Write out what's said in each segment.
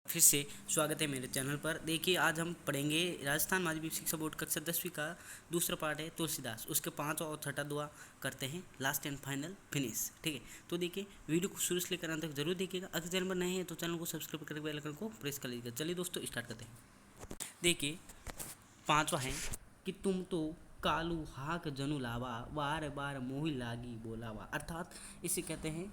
फिर से स्वागत है मेरे चैनल पर। देखिए, आज हम पढ़ेंगे राजस्थान माध्यमिक शिक्षा बोर्ड कक्षा 10वीं का दूसरा पार्ट है तुलसीदास। उसके पांचवा और छठा दुआ करते हैं, लास्ट एंड फाइनल फिनिश। ठीक है, तो देखिए वीडियो को शुरू से लेकर अंत तक जरूर देखिएगा। अगर चैनल पर नए हैं तो चैनल को सब्सक्राइब करके बेल आइकन को प्रेस कर लीजिएगा। चलिए दोस्तों, स्टार्ट करते हैं। देखिए, पांचवा है कि तुम तो कालू हाक जनु लावा, बार बार मोही लागी बोलावा। अर्थात इसे कहते हैं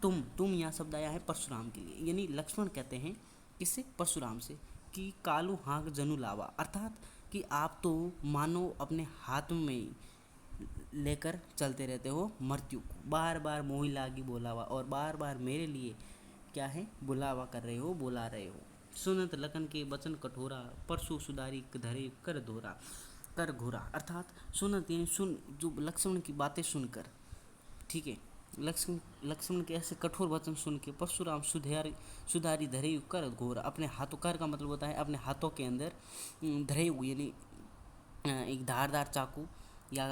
तुम यहाँ शब्द आया है परशुराम के लिए, यानी लक्ष्मण कहते हैं किससे? परशुराम से, कि कालू हाक जनु लावा। अर्थात कि आप तो मानो अपने हाथ में लेकर चलते रहते हो मृत्यु को, बार बार मोही लागी बोलावा, और बार बार मेरे लिए क्या है? बुलावा कर रहे हो, बुला रहे हो। सुनत लखन के वचन कठोरा, परसु सुधारी धरे कर धोरा, कर घोरा। अर्थात सुनत यानी सुन, जो लक्ष्मण की बातें सुनकर, ठीक है, लक्ष्मण के ऐसे कठोर वचन सुन के परशुराम सुधारी धरे कर घोरा। अपने हाथों, कर का मतलब होता है अपने हाथों के अंदर धरे हुए, यानी एक धारदार चाकू या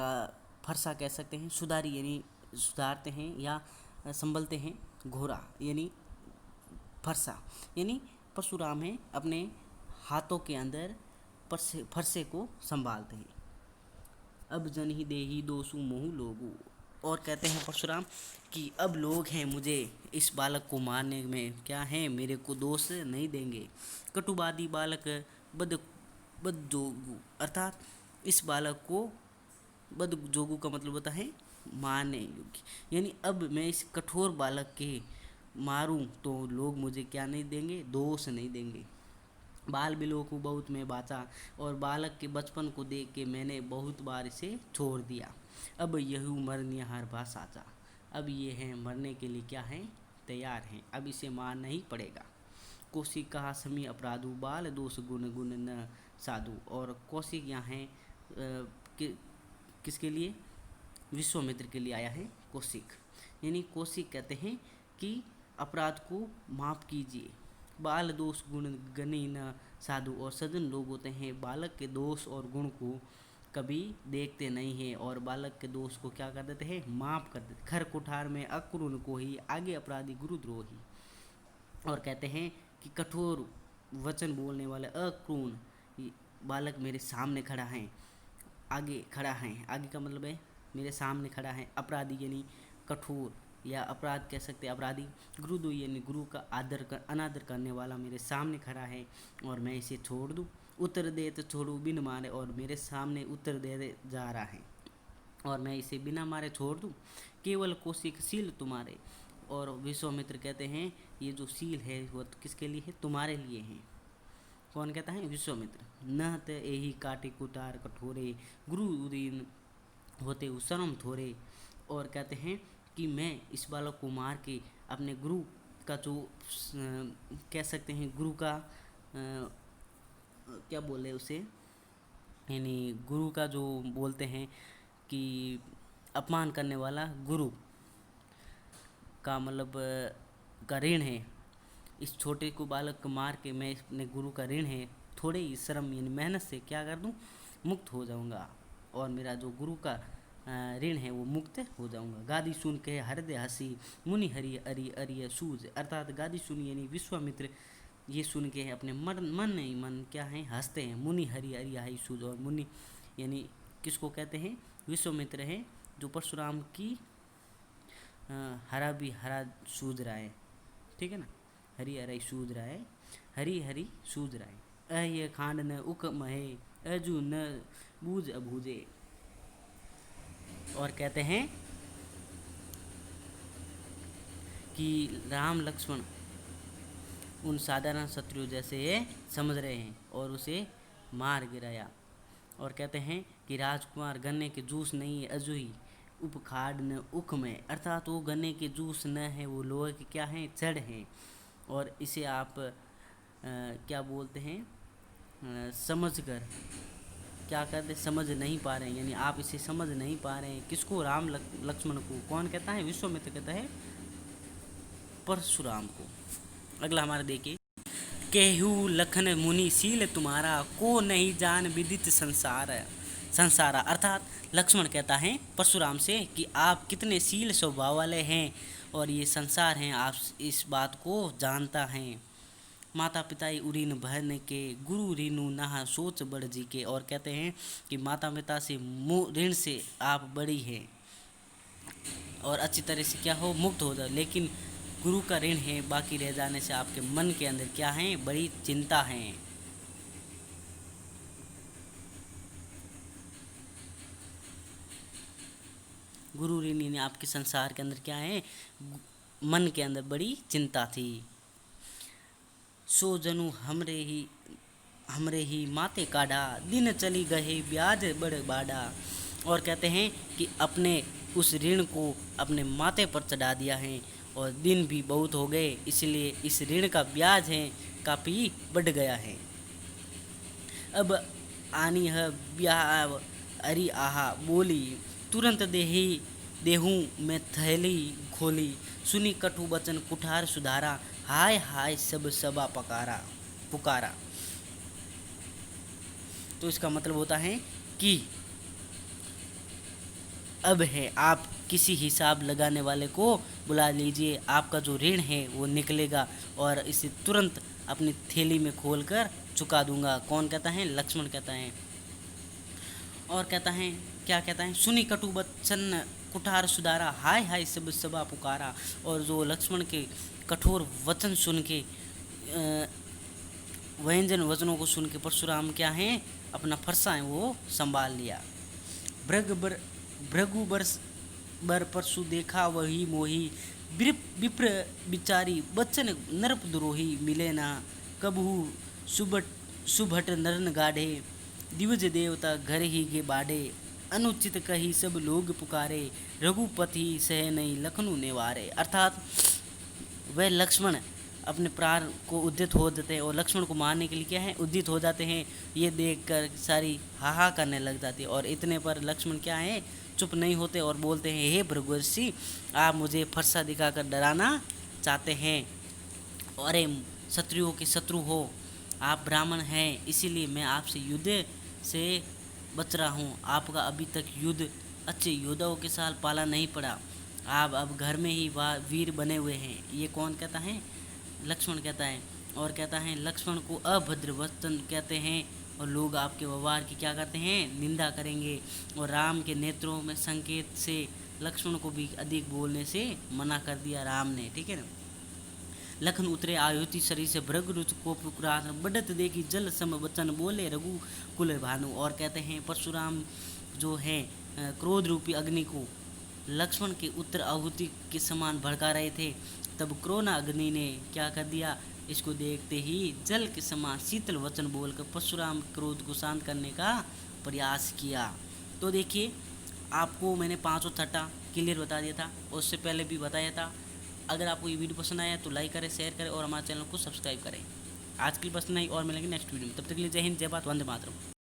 फरसा कह सकते हैं। सुधारी यानी सुधारते हैं या संभलते हैं। घोरा यानी फरसा, यानी परशुराम है अपने हाथों के अंदर फरसे को संभालते हैं। अब जन ही देही दोसु मोहु लोगु। और कहते हैं परशुराम कि अब लोग हैं मुझे इस बालक को मारने में क्या है, मेरे को दोष नहीं देंगे। कटुवादी बालक बद बद जोगु। अर्थात इस बालक को बद जोगु का मतलब होता है मारने योग्य, यानी अब मैं इस कठोर बालक के मारूं तो लोग मुझे क्या नहीं देंगे? दोष नहीं देंगे। बाल बिलो को बहुत मैं बाचा, और बालक के बचपन को देख के मैंने बहुत बार इसे छोड़ दिया। अब यही मरने हर बार साचा। अब ये हैं मरने के लिए क्या हैं? तैयार हैं। अब इसे मारना ही पड़ेगा। कौशिक कहा समी अपराधु, बाल दोष गुण गुण न साधु। और कौशिक यहाँ है कि, किसके लिए? विश्वामित्र के लिए आया है कौशिक, यानी कौशिक कहते हैं कि अपराध को माफ़ कीजिए। बाल दोष गुण गणी न साधु। और सज्जन लोग होते हैं बालक के दोष और गुण को कभी देखते नहीं हैं, और बालक के दोष को क्या कर देते हैं? माफ़ कर देते। खर कुठार में अक्रूर को ही, आगे अपराधी गुरुद्रोही। और कहते हैं कि कठोर वचन बोलने वाले अक्रूर बालक मेरे सामने खड़ा है, आगे खड़ा है। आगे का मतलब है मेरे सामने खड़ा है। अपराधी यानी कठोर या अपराध कह सकते हैं अपराधी। गुरुद्रोह यानी गुरु का अनादर करने वाला मेरे सामने खड़ा है, और मैं इसे छोड़ दूँ? उत्तर दे तो छोड़ू बिन मारे। और मेरे सामने उत्तर दे जा रहा है, और मैं इसे बिना मारे छोड़ दूँ? केवल कौशिक सील तुम्हारे। और विश्वामित्र कहते हैं ये जो सील है वो किसके लिए है? तुम्हारे लिए है। कौन कहता है? विश्वामित्र। न त यही काटे कुटार कठोरे, गुरु उदीन होते शर्म थोड़े। और कहते हैं कि मैं इस बालक को मार के अपने गुरु का जो कह सकते हैं गुरु का क्या बोले उसे, यानी गुरु का जो बोलते हैं कि अपमान करने वाला गुरु का मतलब का ऋण है। इस छोटे को बालक को मार के मैं अपने गुरु का ऋण है थोड़े ही श्रम यानी मेहनत से क्या कर दूं? मुक्त हो जाऊंगा, और मेरा जो गुरु का ऋण है वो मुक्त हो जाऊंगा। गादी सुन के हृदय हंसी, मुनि हरि अरि अरिय सूज। अर्थात गादी सुनी यानी विश्वामित्र ये सुन के अपने मन नहीं मन क्या है? हंसते हैं। मुनि हरि अरि हाई सूज। और मुनि यानी किसको कहते हैं? विश्वामित्र है जो परशुराम की हरा भी हरा सूझ रहा है, ठीक है ना। हरि हरि सूझ रहा है, हरि हरि सूझ रहा है। अय खांड न उक महे, अजू न बूझ अबूझे। और कहते हैं कि राम लक्ष्मण उन साधारण शत्रु जैसे ये समझ रहे हैं, और उसे मार गिराया। और कहते हैं कि राजकुमार गन्ने के जूस नहीं है अजूही, उपखाड़ न उख में। अर्थात वो गन्ने के जूस न है, वो लोहे के क्या हैं? जड़ हैं। और इसे आप क्या बोलते हैं? समझ कर क्या कहते? समझ नहीं पा रहे हैं, यानी आप इसे समझ नहीं पा रहे हैं। किसको? राम लक्ष्मण को। कौन कहता है? विश्वामित्र कहता है परशुराम को। अगला हमारा देखिए, केहू लखन मुनि सील तुम्हारा, को नहीं जान विदित संसारा। अर्थात लक्ष्मण कहता है परशुराम से कि आप कितने शील स्वभाव वाले हैं, और ये संसार हैं आप इस बात को जानता हैं। माता पिता ऋण भरने के, गुरु ऋणु नहा सोच बढ़ जी के। और कहते हैं कि माता पिता से ऋण से आप बड़ी हैं और अच्छी तरह से क्या हो, मुक्त हो जाओ, लेकिन गुरु का ऋण है बाकी रह जाने से आपके मन के अंदर क्या है, बड़ी चिंता है। गुरु ऋण ने आपके संसार के अंदर क्या है, मन के अंदर बड़ी चिंता थी। सो जनु हमरे ही माते काढ़ा, दिन चली गए ब्याज बढ़ बाड़ा। और कहते हैं कि अपने उस ऋण को अपने माथे पर चढ़ा दिया है और दिन भी बहुत हो गए, इसलिए इस ऋण का ब्याज है काफ़ी बढ़ गया है। अब आनी है ब्याह अरी आहा बोली, तुरंत देहूँ मैं थैली खोली, सुनी कटु बचन कुठार सुधारा, हाय हाय सब सबा पुकारा। तो इसका मतलब होता है कि अब है, आप किसी हिसाब लगाने वाले को बुला लीजिए, आपका जो ऋण है वो निकलेगा और इसे तुरंत अपनी थैली में खोलकर चुका दूंगा। कौन कहता है, लक्ष्मण कहता है। और कहता है, क्या कहता है, सुनी कटु बचन कुठार सुधारा, हाय हाय सब सबा पुकारा। और जो लक्ष्मण के कठोर वचन सुन के, व्यंजन वचनों को सुन के परशुराम क्या है, अपना फरसा है वो संभाल लिया। भृगु बर परशु देखा वही मोही, विप्र बिचारी बच्चन नरप द्रोही, मिले ना कबहू सुभट नरन गाढ़े, दिवज देवता घर ही गे बाढ़े, अनुचित कही सब लोग पुकारे, रघुपति सह नहीं लखनऊ नेवारे। अर्थात वह लक्ष्मण अपने प्राण को उद्यत हो जाते हैं और लक्ष्मण को मारने के लिए क्या है, उद्यत हो जाते हैं। ये देखकर सारी हाहा करने लग जाती है और इतने पर लक्ष्मण क्या है, चुप नहीं होते और बोलते हैं, हे भृगुर्षि, आप मुझे फरसा दिखाकर डराना चाहते हैं। अरे क्षत्रियों के शत्रु हो, आप ब्राह्मण हैं, इसीलिए मैं आपसे युद्ध से बच रहा हूँ। आपका अभी तक युद्ध अच्छे योद्धाओं के साथ पाला नहीं पड़ा, आप अब घर में ही वीर बने हुए हैं। ये कौन कहता है, लक्ष्मण कहता है। और कहता है, लक्ष्मण को अभद्र वचन कहते हैं और लोग आपके व्यवहार की क्या करते हैं, निंदा करेंगे। और राम के नेत्रों में संकेत से लक्ष्मण को भी अधिक बोलने से मना कर दिया राम ने, ठीक है ना। लखन उतरे आयुति शरीर से, भृग रुच को पुकार, बढ़त देखी जल सम वचन, बोले रघुकुल भानु। और कहते हैं, परशुराम जो है क्रोध रूपी अग्नि को लक्ष्मण के उत्तर आहुति के समान भड़का रहे थे, तब क्रोना अग्नि ने क्या कर दिया, इसको देखते ही जल के समान शीतल वचन बोलकर परशुराम क्रोध को शांत करने का प्रयास किया। तो देखिए, आपको मैंने 5 छठा क्लियर बता दिया था, उससे पहले भी बताया था। अगर आपको ये वीडियो पसंद आया तो लाइक करें, शेयर करें और हमारे चैनल को सब्सक्राइब करें। आज के लिए बस नहीं, और मिलेंगे नेक्स्ट वीडियो में। तब तक के लिए जय हिंद, जय भारत, वंदे मातरम।